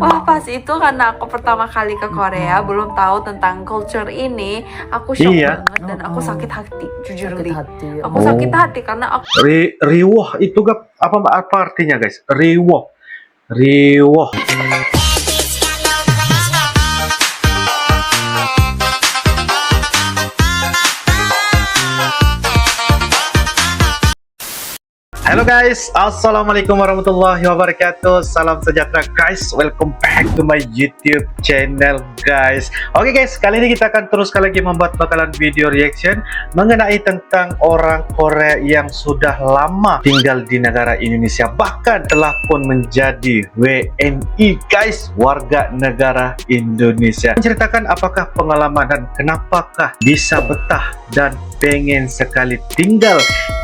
Wah, pas itu karena aku pertama kali ke Korea, belum tahu tentang culture ini, aku shock banget dan aku sakit hati, jujur Sakit Li. hati. Aku sakit hati karena aku Riwoh itu apa artinya guys? Riwoh. Halo guys, assalamualaikum warahmatullahi wabarakatuh. Salam sejahtera guys. Welcome back to my YouTube channel guys. Oke guys, kali ini kita akan teruskan lagi membuat bakalan video reaction mengenai tentang orang Korea yang sudah lama tinggal di negara Indonesia, bahkan telah pun menjadi WNI guys, warga negara Indonesia. Menceritakan apakah pengalaman dan kenapakah bisa betah dan pengen sekali tinggal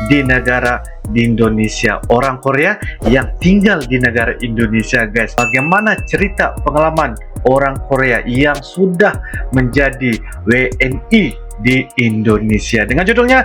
di negara di Indonesia, orang Korea yang tinggal di negara Indonesia guys. Bagaimana cerita pengalaman orang Korea yang sudah menjadi WNI di Indonesia, dengan judulnya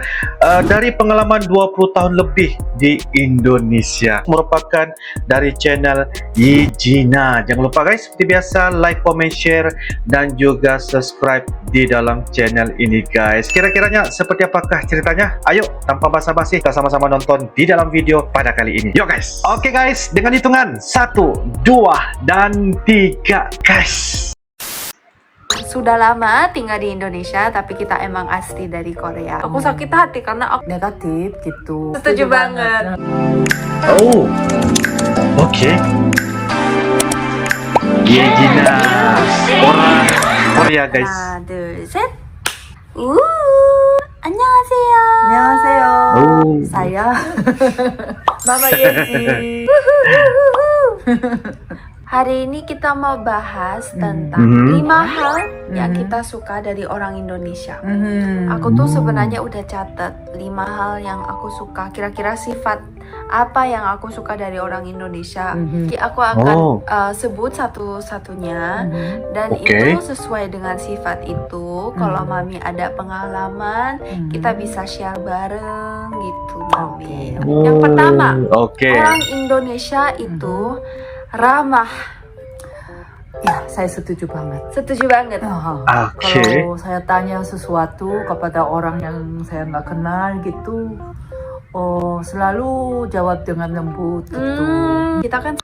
dari pengalaman 20 tahun lebih di Indonesia, merupakan dari channel Yijina. Jangan lupa guys, seperti biasa like, comment, share dan juga subscribe di dalam channel ini guys. Kira-kiranya seperti apakah ceritanya? Ayo tanpa basa-basi kita sama-sama nonton di dalam video pada kali ini. Yuk guys. Oke guys, dengan hitungan 1, 2 dan 3 guys. sudah lama tinggal di Indonesia, tapi kita emang asli dari Korea. Aku sakit hati karena aku Negatif gitu. setuju banget. Oh, oke. Yejina, orang Korea guys. 하나, 둘, 셋. 안녕하세요. 안녕하세요. Oh. Saya Mama Yeji. Hari ini kita mau bahas tentang 5 hal yang kita suka dari orang Indonesia. Aku tuh sebenarnya udah catat 5 hal yang aku suka. Kira-kira sifat apa yang aku suka dari orang Indonesia. Aku akan sebut satu-satunya dan itu sesuai dengan sifat itu. Kalau Mami ada pengalaman, kita bisa share bareng gitu, Mami. Yang pertama, orang Indonesia itu ramah. Ya, saya setuju banget. Setuju banget. Kalau saya tanya sesuatu kepada orang yang saya nggak kenal gitu, selalu jawab dengan lembut gitu. Kita kan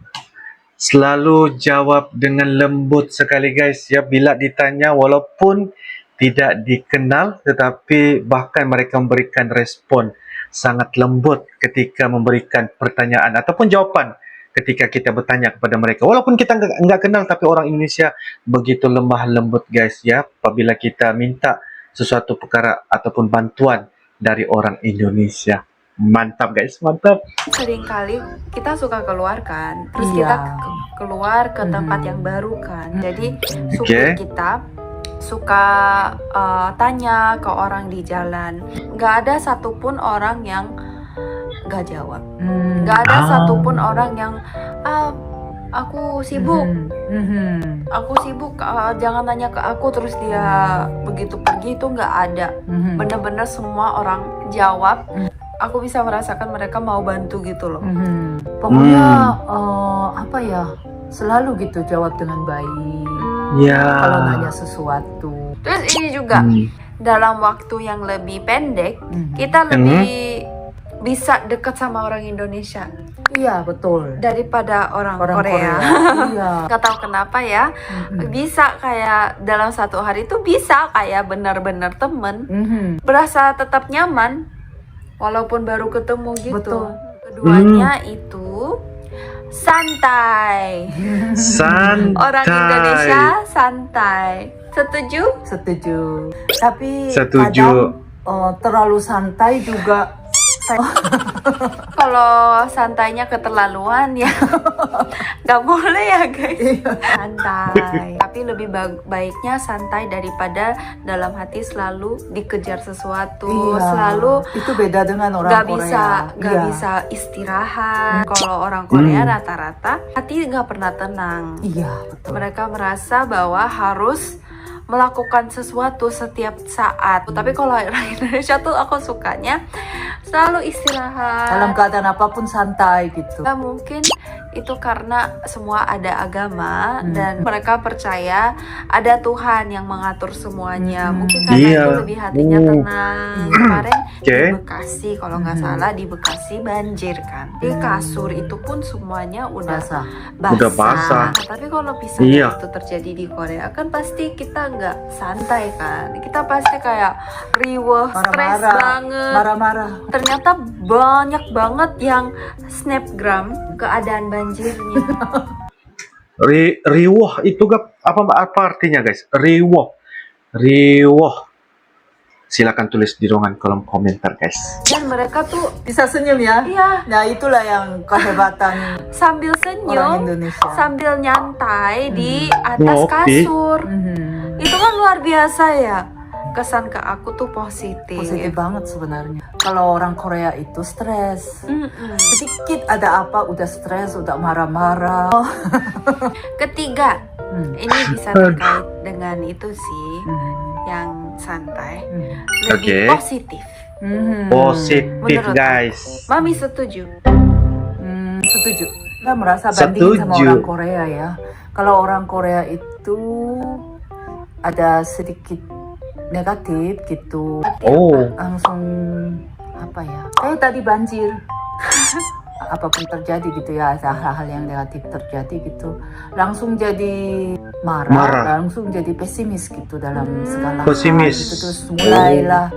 Selalu jawab dengan lembut sekali guys ya, bila ditanya walaupun tidak dikenal, tetapi bahkan mereka memberikan respon sangat lembut ketika memberikan pertanyaan ataupun jawaban ketika kita bertanya kepada mereka. Walaupun kita nggak kenal, tapi orang Indonesia begitu lemah lembut guys ya, apabila kita minta sesuatu perkara ataupun bantuan dari orang Indonesia. Mantap guys, mantap. seringkali kita suka keluar kan, terus kita keluar ke tempat yang baru kan. Jadi supir kita suka tanya ke orang di jalan. Nggak ada satupun orang yang nggak jawab. Nggak ada satupun orang yang aku sibuk. Aku sibuk, jangan tanya ke aku, terus dia begitu pergi, itu nggak ada. Bener-bener semua orang jawab. Aku bisa merasakan mereka mau bantu gitu loh. Pokoknya apa ya, selalu gitu jawab dengan baik. Kalau nanya sesuatu. Terus ini juga dalam waktu yang lebih pendek, kita lebih bisa dekat sama orang Indonesia. Iya, betul. Daripada orang Korea. Iya. Gak tahu kenapa ya, bisa kayak dalam satu hari itu bisa kayak benar-benar temen, berasa tetap nyaman walaupun baru ketemu gitu. Betul. Keduanya itu santai. Orang Indonesia santai. Setuju? Setuju. Tapi Setuju. kadang terlalu santai juga. Kalau santainya keterlaluan ya nggak boleh ya guys. Santai, tapi lebih baiknya santai daripada dalam hati selalu dikejar sesuatu. Selalu itu beda dengan orang Korea. Nggak bisa istirahat. Kalau orang Korea rata-rata hati nggak pernah tenang. Iya, betul. Mereka merasa bahwa harus melakukan sesuatu setiap saat. Tapi kalau orang Indonesia tuh aku sukanya selalu istirahat. Dalam keadaan apapun santai gitu. Nggak mungkin itu karena semua ada agama dan mereka percaya ada Tuhan yang mengatur semuanya. Mungkin karena Iya. itu lebih hatinya tenang. Kemarin Oke. di Bekasi, kalau nggak salah di Bekasi banjir kan. Di kasur itu pun semuanya udah Basah. basah. Udah basah. Nah, tapi kalau misalnya Iya. itu terjadi di Korea kan pasti kita nggak santai kan. Kita pasti kayak riweh, stres Marah-marah. banget. Marah-marah. Ternyata banyak banget yang snapgram keadaan banjirnya. Riwoh itu apa artinya guys? Riwoh. Silakan tulis di ruangan kolom komentar guys. Dan mereka tuh Bisa senyum ya? iya Nah itulah yang kehebatan sambil orang senyum, Indonesia. sambil nyantai di atas Ngopi. kasur. Mhm. Itu kan luar biasa ya. Kesan ke aku tuh positif. Positif banget sebenarnya. Kalau orang Korea itu stres. Mm-mm. Sedikit ada apa udah stres, udah marah-marah. Ketiga, Hmm. ini bisa terkait dengan itu sih, Mhm. yang santai, Mhm. lebih Oke. positif. Mhm. Positif Menurut guys. Mami setuju. Setuju. Kita merasa bandingin sama Setuju. orang Korea ya. Kalau orang Korea itu ada sedikit negatif gitu, Oh, langsung apa ya? Kayak tadi banjir. Apapun terjadi gitu ya, ada hal-hal yang negatif terjadi gitu, langsung jadi marah. Langsung jadi pesimis gitu dalam segala Pesimis. hal gitu. Terus mulailah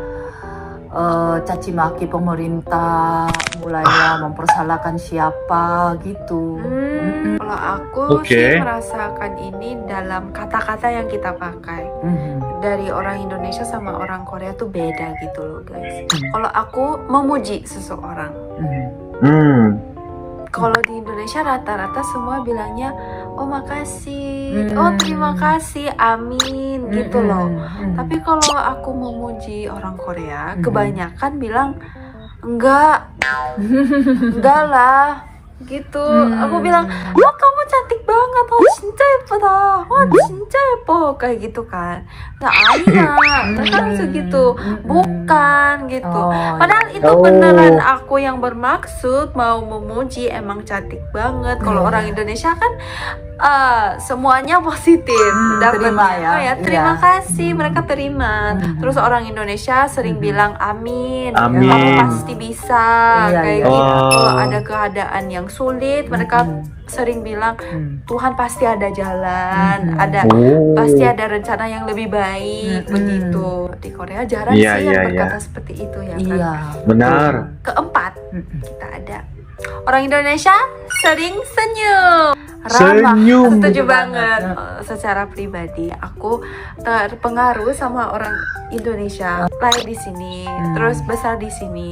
caci maki pemerintah, mulailah mempersalahkan siapa gitu. Kalau aku Oke. sih merasakan ini dalam kata-kata yang kita pakai. Mhm. Dari orang Indonesia sama orang Korea tuh beda gitu loh guys. Kalau aku memuji seseorang, Mhm. kalau di Indonesia rata-rata semua bilangnya oh makasih, Hmm. oh terima kasih, amin gitu loh. Mhm. Tapi kalau aku memuji orang Korea, Mhm. kebanyakan bilang enggak lah gitu. Aku bilang, oh kamu cantik banget, oh 진짜 예쁘다, wah 진짜 예뻐 kayak gitu kan. Nah mereka bisa gitu, bukan gitu. Oh, Padahal itu Oh. beneran aku yang bermaksud mau memuji, emang cantik banget. Kalau orang Indonesia kan semuanya positif, terima dapatnya. ya. Oh ya, terima Iya. kasih, mereka terima. Terus orang Indonesia sering bilang amin, Amin. kamu pasti bisa, Iya, kayak iya. gitu. Oh. Kalau ada keadaan yang sulit, mereka sering bilang Mhm. Tuhan pasti ada jalan, ada Oh. pasti ada rencana yang lebih baik, begitu. Di Korea jarang Iya, sih yang iya, berkata seperti itu ya kan. Iya. Benar. Keempat, Mhm. kita ada orang Indonesia sering senyum. Ramah. Senyum. Setuju Setuju banget. banget. Secara pribadi aku terpengaruh sama orang Indonesia, lahir di sini, terus besar di sini.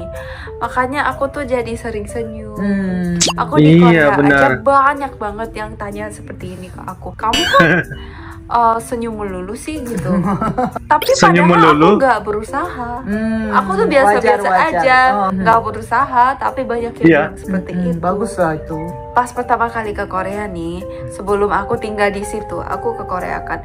Makanya aku tuh jadi sering senyum. Aku di Iya, Korea aja benar. banyak banget yang tanya seperti ini ke aku. Kamu kok senyum melulu sih gitu. Tapi Senyum padahal melulu? aku nggak berusaha. Hmm, Aku tuh biasa-biasa wajar. aja, Oh, nggak berusaha, tapi banyak yang Iya. bilang seperti itu. Bagus lah itu. Pas pertama kali ke Korea nih, sebelum aku tinggal di situ, aku ke Korea kan.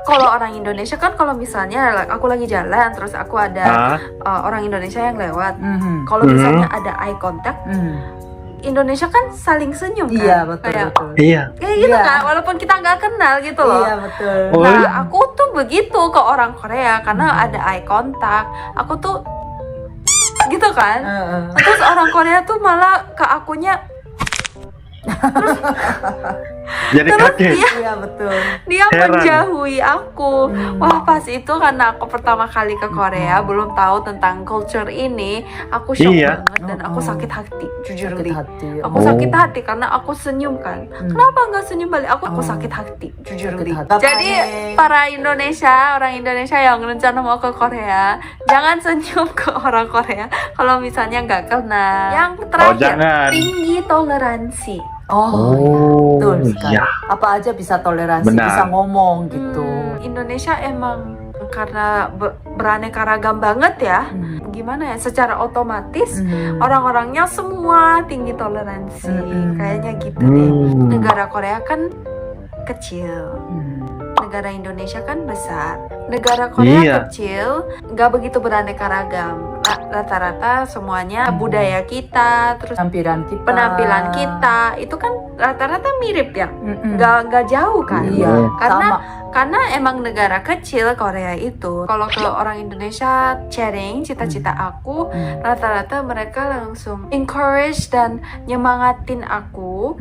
Kalau orang Indonesia kan, kalau misalnya aku lagi jalan, terus aku ada orang Indonesia yang lewat. Mhm. Kalau misalnya ada eye contact, Mhm. Indonesia kan saling senyum kan? Iya betul Kayak, betul. Iya. kayak gitu Iya. kan, walaupun kita nggak kenal gitu loh. Iya betul. Oh. Nah, aku tuh begitu ke orang Korea karena ada eye contact. Aku tuh gitu kan. Heeh. Terus orang Korea tuh malah ke akunya Jadi terus kaget. Iya betul. dia Heran. menjauhi aku. Wah, pas itu karena aku pertama kali ke Korea, belum tahu tentang culture ini, aku shock Iya. banget dan aku sakit hati, jujur Sakit Li. hati. Aku Oh. sakit hati karena aku senyum kan. Kenapa nggak senyum balik? Aku sakit hati, jujur Sakit Li. hati. Jadi para Indonesia, orang Indonesia yang rencana mau ke Korea, jangan senyum ke orang Korea kalau misalnya nggak kenal. Yang terakhir, jangan. tinggi toleransi. Oh, betul sekali. iya. Apa aja bisa toleransi, Benar. bisa ngomong gitu. Indonesia emang karena beraneka ragam banget ya. Gimana ya? Secara otomatis orang-orangnya semua tinggi toleransi. Kayaknya gitu deh. Negara Korea kan kecil. negara Indonesia kan besar, negara Korea Iya. kecil, nggak begitu beraneka ragam. Rata-rata semuanya budaya kita, terus penampilan kita itu kan rata-rata mirip ya, nggak jauh kan? Iya, Karena emang negara kecil Korea itu. Kalau ke orang Indonesia sharing cita-cita aku, rata-rata mereka langsung encourage dan nyemangatin aku,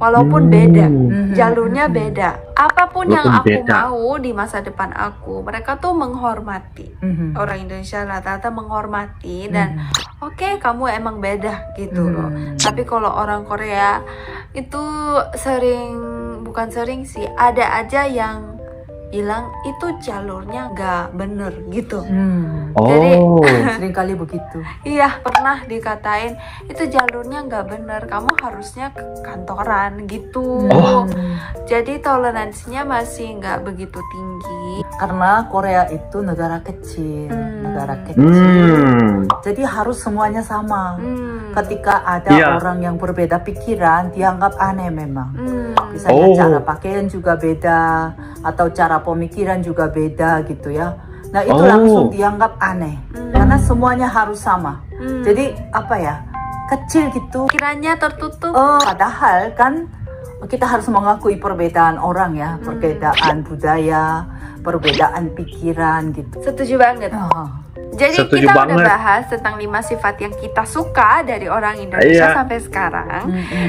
walaupun beda, jalurnya beda. Apapun yang aku mau di masa depan aku, mereka tuh menghormati. Orang Indonesia rata-rata menghormati dan oke, kamu emang beda gitu loh. Tapi kalau orang Korea itu bukan sering sih, ada aja yang bilang itu jalurnya nggak bener gitu. Jadi sering kali begitu. iya, pernah dikatain itu jalurnya nggak bener, kamu harusnya ke kantoran gitu. Jadi toleransinya masih nggak begitu tinggi. Karena Korea itu negara kecil, jadi harus semuanya sama. Ketika ada orang yang berbeda pikiran, dianggap aneh memang. Misalnya cara pakaian juga beda, atau cara pemikiran juga beda gitu ya. Nah itu langsung dianggap aneh, karena semuanya harus sama. Jadi apa ya, kecil gitu. Kiranya tertutup. Padahal kan kita harus mengakui perbedaan orang ya, perbedaan budaya, perbedaan pikiran gitu. Setuju banget. Jadi Setuju kita banget. udah bahas tentang 5 sifat yang kita suka dari orang Indonesia sampai sekarang.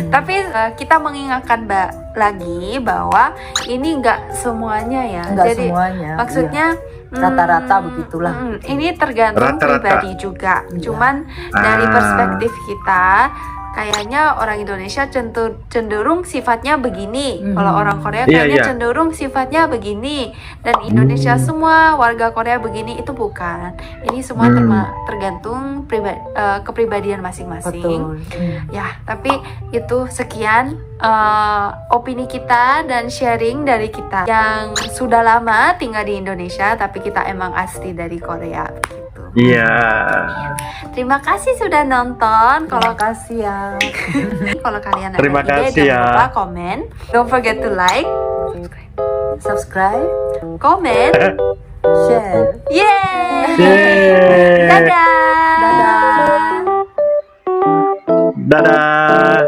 Tapi kita mengingatkan lagi bahwa ini nggak semuanya ya. Nggak Jadi semuanya, maksudnya rata-rata begitulah. Ini tergantung pribadi juga. Cuman dari perspektif kita, kayaknya orang Indonesia cenderung sifatnya begini. Kalau orang Korea kayaknya cenderung sifatnya begini. Dan Indonesia semua warga Korea begini, itu bukan. Ini semua tergantung kepribadian masing-masing. Ya, tapi itu sekian opini kita dan sharing dari kita yang sudah lama tinggal di Indonesia, tapi kita emang asli dari Korea. Iya. Terima kasih sudah nonton. Terima kasih ya. Kalau kalian ada Terima ide, kasih jangan ya. lupa komen. Don't forget to like, Subscribe, comment, share. yeay. Yeay. Dadah. Dadah.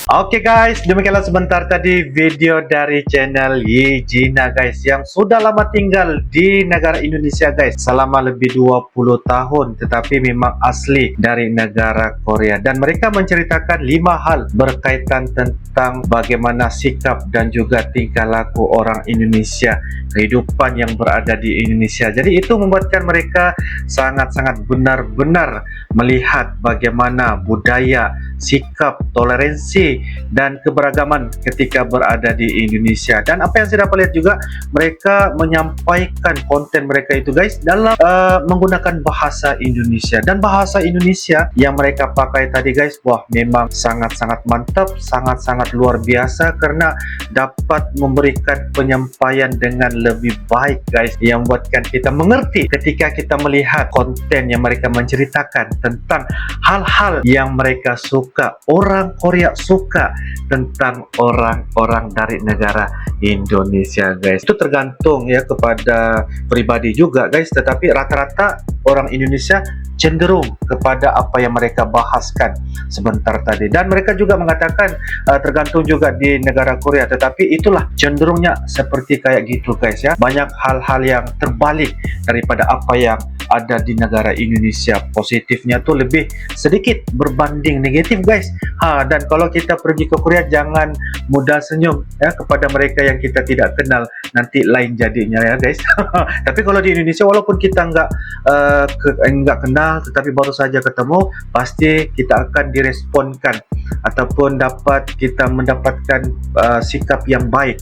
Oke guys, demikianlah sebentar tadi video dari channel Yejina guys, yang sudah lama tinggal di negara Indonesia guys, selama lebih 20 tahun, tetapi memang asli dari negara Korea. Dan mereka menceritakan 5 hal berkaitan tentang bagaimana sikap dan juga tingkah laku orang Indonesia, kehidupan yang berada di Indonesia. Jadi itu membuatkan mereka sangat-sangat benar-benar melihat bagaimana budaya, sikap, toleransi, dan keberagaman ketika berada di Indonesia. Dan apa yang saya dapat lihat juga, mereka menyampaikan konten mereka itu guys dalam menggunakan bahasa Indonesia. Dan bahasa Indonesia yang mereka pakai tadi guys, wah memang sangat-sangat mantap, sangat-sangat luar biasa, karena dapat memberikan penyampaian dengan lebih baik guys, yang membuatkan kita mengerti ketika kita melihat konten yang mereka menceritakan tentang hal-hal yang mereka suka, orang Korea suka tentang orang-orang dari negara Indonesia guys. Itu tergantung ya kepada pribadi juga guys, tetapi rata-rata orang Indonesia cenderung kepada apa yang mereka bahaskan sebentar tadi. Dan mereka juga mengatakan tergantung juga di negara Korea, tetapi itulah cenderungnya seperti kayak gitu guys ya. Banyak hal-hal yang terbalik daripada apa yang ada di negara Indonesia. Positifnya tuh lebih sedikit berbanding negatif guys. Dan kalau kita pergi ke Korea, jangan mudah senyum ya kepada mereka yang kita tidak kenal, nanti lain jadinya ya guys. Tapi kalau di Indonesia, walaupun kita nggak kenal, tetapi baru saja ketemu, pasti kita akan diresponkan ataupun kita mendapatkan sikap yang baik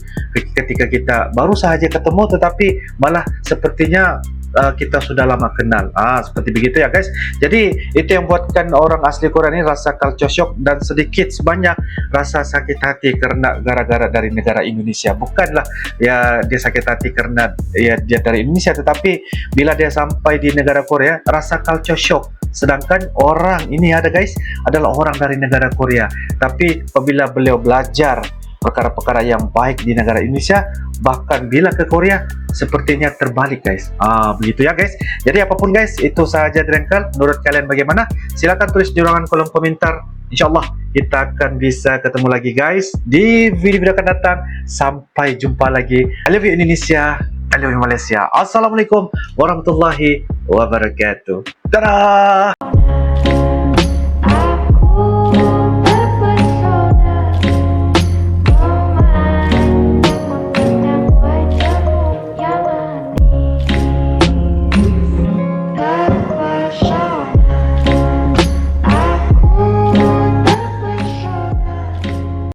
ketika kita baru saja ketemu, tetapi malah sepertinya kita sudah lama kenal. Seperti begitu ya guys. Jadi itu yang buatkan orang asli Korea ini rasa culture shock dan sedikit sebanyak rasa sakit hati karena gara-gara dari negara Indonesia. Bukanlah ya dia sakit hati karena ya dia dari Indonesia, tetapi bila dia sampai di negara Korea rasa culture shock. Sedangkan orang ini ada guys adalah orang dari negara Korea, tapi apabila beliau belajar perkara-perkara yang baik di negara Indonesia, bahkan bila ke Korea sepertinya terbalik guys. Begitu ya guys. Jadi apapun guys, itu saja dari Uncle. Menurut kalian bagaimana? Silahkan tulis di ruangan kolom komentar. InsyaAllah kita akan bisa ketemu lagi guys di video-video akan datang. Sampai jumpa lagi. I love you Indonesia, I love you Malaysia. Assalamualaikum warahmatullahi wabarakatuh. Dadah.